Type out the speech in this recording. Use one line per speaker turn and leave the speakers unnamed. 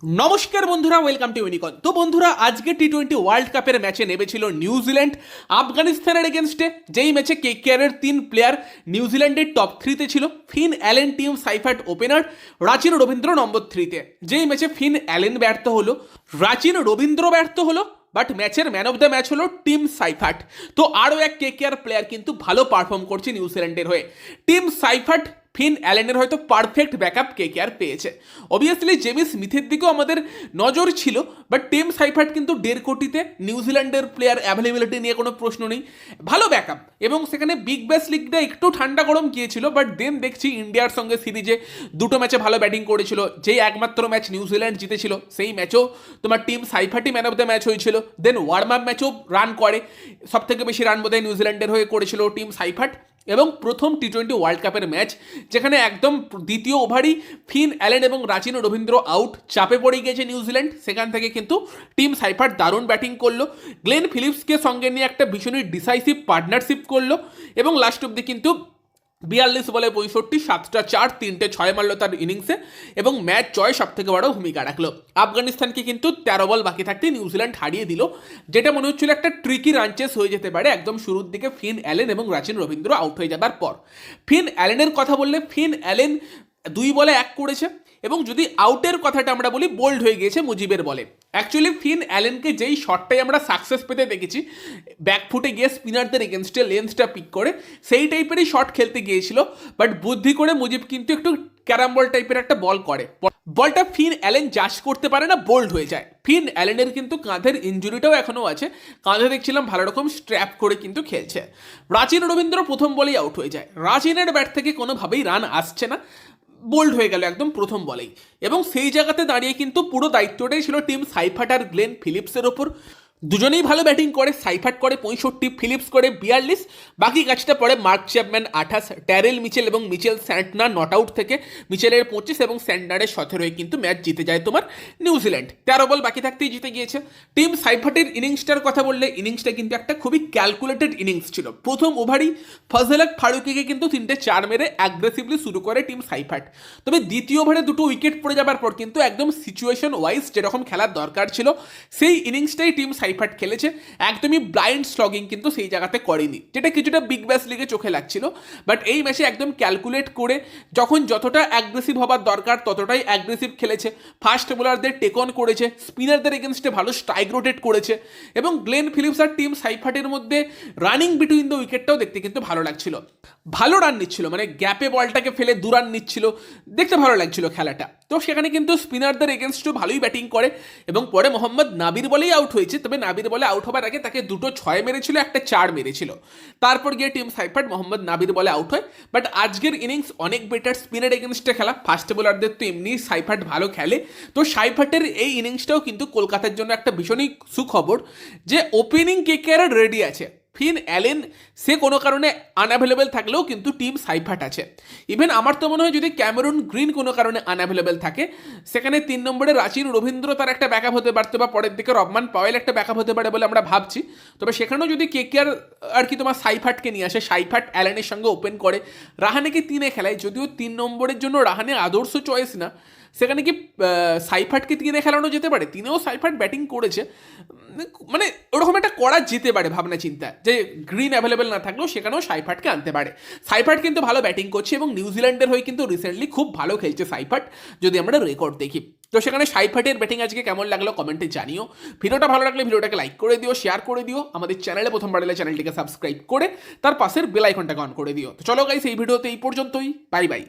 নমস্কার বন্ধুরা, welcome to ইউনিকন। তো বন্ধুরা, আজকে টি-20 ওয়ার্ল্ড কাপের ম্যাচে নেমেছিল নিউজিল্যান্ড আফগানিস্তানের এগেনস্টে। যেই ম্যাচে কেকেআরের 3 প্লেয়ার নিউজিল্যান্ডের টপ 3-তে ছিল। Finn Allen, Tim Seifert opener, Rachin Ravindra number 3-তে। যেই ম্যাচে ফিন অ্যালেন ব্যর্থ হলো, রাচিন রবীন্দ্র ব্যর্থ হলো, বাট ম্যাচের ম্যান অফ দ্য ম্যাচ হলো টিম সাইফার্ট। তো আরও এক কেকেআর প্লেয়ার কিন্তু ভালো পারফর্ম করছে নিউজিল্যান্ডের হয়ে। টিম সাইফার্ট ফিন অ্যালেনের হয়তো পারফেক্ট ব্যাকআপ কেকেআর পেয়েছে। অবভিয়াসলি জেমি স্মিথের দিকেও আমাদের নজর ছিল, বাট টিম সাইফার্ট কিন্তু 1.5 কোটিতে নিউজিল্যান্ডের প্লেয়ার অ্যাভেলেবিলিটি নিয়ে কোনো প্রশ্ন নেই, ভালো ব্যাকআপ। এবং সেখানে বিগ ব্যাশ লিগটা একটু ঠান্ডা গরম গিয়েছিল, বাট দেন দেখছি ইন্ডিয়ার সঙ্গে সিরিজে 2টো ম্যাচে ভালো ব্যাটিং করেছিল। যেই একমাত্র ম্যাচ নিউজিল্যান্ড জিতেছিল সেই ম্যাচেও তোমার টিম সাইফার্টই ম্যান অফ দ্য ম্যাচ হয়েছিল। দেন ওয়ার্ম আপ ম্যাচও রান করে, সব থেকে বেশি রান বোধহয় নিউজিল্যান্ডের হয়ে করেছিল টিম সাইফার্ট। এবং প্রথম টি-20 ওয়ার্ল্ড কাপের ম্যাচ যেখানে একদম দ্বিতীয় ওভারই ফিন অ্যালেন এবং রাচিন রবীন্দ্র আউট, চাপে পড়ে গিয়েছে নিউজিল্যান্ড। সেখান থেকে কিন্তু টিম সাইফার্ট দারুণ ব্যাটিং করলো, গ্লেন ফিলিপসকে সঙ্গে নিয়ে একটা ভীষণই ডিসাইসিভ পার্টনারশিপ করলো এবং লাস্ট অব্দি কিন্তু 42 বলে 65, 7টা 4, 3টে 6 মারলো তার ইনিংসে এবং ম্যাচ জয় সব থেকে বড় ভূমিকা রাখলো। আফগানিস্তানকে কিন্তু 13 বল বাকি থাকতে নিউজিল্যান্ড হারিয়ে দিল, যেটা মনে হচ্ছিল একটা ট্রিকি রানচেস হয়ে যেতে পারে একদম শুরুর দিকে ফিন অ্যালেন এবং রাচিন রবীন্দ্র আউট হয়ে যাবার পর। ফিন অ্যালেনের কথা বললে, ফিন অ্যালেন 2 বলে 1 করেছে এবং যদি আউটের কথাটা আমরা বলি, বোল্ড হয়ে গিয়েছে মুজিবের বলে। অ্যাকচুয়ালি ফিন অ্যালেনকে যেই শটটাই আমরা সাকসেস পেতে দেখেছি, ব্যাকফুটে গিয়ে স্পিনারদের এগেনস্টে লেন্সটা পিক করে, সেই টাইপেরই শট খেলতে গিয়েছিল। বাট বুদ্ধি করে মুজিব কিন্তু একটু ক্যারাম বল টাইপের একটা বল করে, বলটা ফিন অ্যালেন জাজ করতে পারে না, বোল্ড হয়ে যায়। ফিন অ্যালেনের কিন্তু কাঁধের ইঞ্জুরিটাও এখনও আছে, কাঁধে দেখছিলাম ভালো রকম স্ট্র্যাপ করে কিন্তু খেলছে। রাচিন রবীন্দ্র প্রথম বলেই আউট হয়ে যায়, রাচিনের ব্যাট থেকে কোনোভাবেই রান আসছে না, বোল্ড হয়ে গেল একদম প্রথম বলেই। এবং সেই জায়গাতে দাঁড়িয়ে কিন্তু পুরো দায়িত্বটাই ছিল টিম সাইফার্ট আর গ্লেন ফিলিপসের ওপর। দুজনেই ভালো ব্যাটিং করে, সাইফার্ট করে 65, ফিলিপস করে 42, বাকি কাজটা পড়ে মার্ক চ্যাপম্যান 28, ট্যারেল মিচেল এবং মিচেল স্যান্টনার নট আউট থেকে, মিচেলের 25 এবং স্যান্ডারের 17 কিন্তু ম্যাচ জিতে যায় তোমার নিউজিল্যান্ড। 13 বল বাকি থাকতেই জিতে গিয়েছে। টিম সাইফার্টের ইনিংসটার কথা বললে, ইনিংসটা কিন্তু একটা খুবই ক্যালকুলেটেড ইনিংস ছিল। প্রথম ওভারই ফজলাক ফারুকিকে কিন্তু 3টে 4 মেরে অ্যাগ্রেসিভলি শুরু করে টিম সাইফার্ট। তবে দ্বিতীয় ওভারে 2টো উইকেট পড়ে যাবার পর কিন্তু একদম সিচুয়েশন ওয়াইজ যেরকম খেলার দরকার ছিল সেই ইনিংসটাই টিম সাইফার্ট খেলেছে। একদমই ব্লাইন্ড স্লগিং কিন্তু সেই জায়গাতে করেনি, যেটা কিছুটা বিগ ব্যাশ লিগে চোখে লাগছিল। বাট এই ম্যাচে একদম ক্যালকুলেট করে যখন যতটা অ্যাগ্রেসিভ হবার দরকার ততটাই অ্যাগ্রেসিভ খেলেছে। ফাস্ট বোলারদের টেক অন করেছে, স্পিনারদের এগেনস্টে ভালো স্ট্রাইক রোটেট করেছে এবং গ্লেন ফিলিপস আর টিম সাইফার্টের মধ্যে রানিং বিটুইন দ্য উইকেটটাও দেখতে কিন্তু ভালো লাগছিল। ভালো রান নিচ্ছিল, মানে গ্যাপে বলটাকে ফেলে 2 রান নিচ্ছিল, দেখতে ভালো লাগছিল খেলাটা। তো সেখানে কিন্তু স্পিনারদের এগেনস্টও ভালোই ব্যাটিং করে এবং পরে মোহাম্মদ নাবির বলেই আউট হয়েছে। তবে নাবির বলে আউট হবার আগে তাকে 2টো 6 মেরেছিল, একটা 4 মেরেছিল। তারপর গিয়ে টিম সাইফার্ট মোহাম্মদ নাবির বলে আউট হয়। বাট আজকের ইনিংস অনেক বেটার, স্পিনার এগেনস্টে খেলা, ফাস্ট বোলারদের তো এমনি সাইফার্ট ভালো খেলে। তো সাইফার্টের এই ইনিংসটাও কিন্তু কলকাতার জন্য একটা ভীষণই সুখবর যে ওপেনিং কেকেআর রেডি আছে। ফিন অ্যালেন সে কোনো কারণে আনঅ্যাভেলেবেল থাকলেও কিন্তু টিম সাইফার্ট আছে। ইভেন আমার তো মনে হয় যদি ক্যামেরুন গ্রিন কোনো কারণে আনঅ্যাভেলেবেল থাকে, সেখানে 3 নম্বরে রাচিন রবীন্দ্র তার একটা ব্যাকআপ হতে পারতো, বা পরের দিকে রবমান পাওয়েল একটা ব্যাকআপ হতে পারে বলে আমরা ভাবছি। তবে সেখানেও যদি কেকেআর আর কি তোমার সাইফার্টকে নিয়ে আসে, সাইফার্ট অ্যালেনের সঙ্গে ওপেন করে, রাহানেকে 3-এ খেলায়, যদিও 3 নম্বরের জন্য রাহানে আদর্শ চয়েস না, সেখানে কি সাইফার্টকে 3-এ খেলানো যেতে পারে। 3-এও সাইফার্ট ব্যাটিং করেছে, মানে ওরকম একটা করা যেতে পারে ভাবনা চিন্তা, যে গ্রিন অ্যাভেলেবেল না থাকলেও সেখানেও সাইফার্টকে আনতে পারে। সাইফার্ট কিন্তু ভালো ব্যাটিং করছে এবং নিউজিল্যান্ডের হয়ে কিন্তু রিসেন্টলি খুব ভালো খেলছে সাইফার্ট, যদি আমরা রেকর্ড দেখি। তো সেখানে সাইফার্টের ব্যাটিং আজকে কেমন লাগলো কমেন্টে জানিও। ভিডিওটা ভালো লাগলে ভিডিওটাকে লাইক করে দিও, শেয়ার করে দিও, আমাদের চ্যানেলে প্রথমবার এলে চ্যানেলটিকে সাবস্ক্রাইব করে তার পাশের বেল আইকনটাকে অন করে দিও। তো চলো গাইস, এই ভিডিওতে এই পর্যন্তই, বাই বাই।